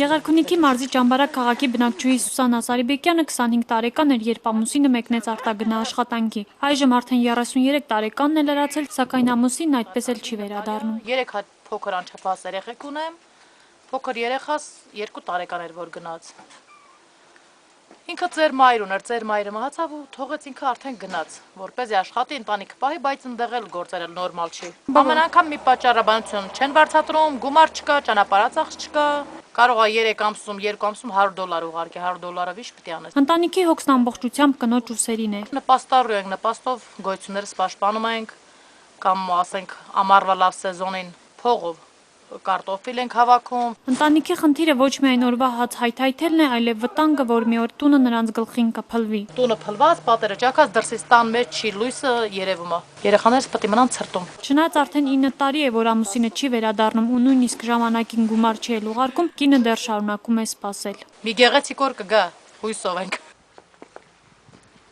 Գեղարքունիքի մարզի Ճամբարակ քաղաքի բնակչուհի Սուսաննա Սարիբեկյանը 25 տարեկան էր, երբ ամուսինը մեկնեց արտագնա աշխատանքի։ Այժմ արդեն 33 տարեկանն է լրացել, սակայն ամուսինն այդպես էլ չի վերադառնում։ 3 հատ փոքր անչափահաս երեխեք ունեմ, փոքր երեխաս 2 տարեկան էր, որ գնաց։ Ինքը ծեր մայր ուներ, ծեր մայրը մահացավ ու թողեց ինքը արդեն գնաց, որպեսզի աշխատի ընտանիքը պահի, բայց ընդեղ էլ գործերը նորմալ չի։ Ամեն անգամ մի պատճառաբանություն չեն բարձրացնում, գումար չկա, ճանապարհածախս չկա։ Կարող է 3 ամսում, 2 ամսում $100 ուղարկի, $100-ը վիշ պիտի անես։ Ընտանիքի հոգսն ամբողջությամբ կնոջ ուսերին է։ Նպաստառու ենք, նպաստով գոյություններս պաշտպանում ենք, կամ ասենք ամառվա լավ սեզոնին փողով կարտոֆիլ ենք հավաքում։ Ընտանիքի խնդիրը ոչ միայն օրվա հաց հայթայթելն է, այլև վտանգը, որ մի օր տունը նրանց գլխին կփլվի։ Տունը փլված, պատերը ճակած, դրսից տան մեջ չի, լույսը երևում է։ Երեխաներս պետք է մնան ցրտում։ Չնայած արդեն 9 տարի է, որ ամուսինը չի վերադառնում ու նույնիսկ ժամանակին գումար չի էլ ուղարկում, կինը դեռ շարունակում է սպասել։ Մի գեղեցիկ օր կգա, հույսով ենք։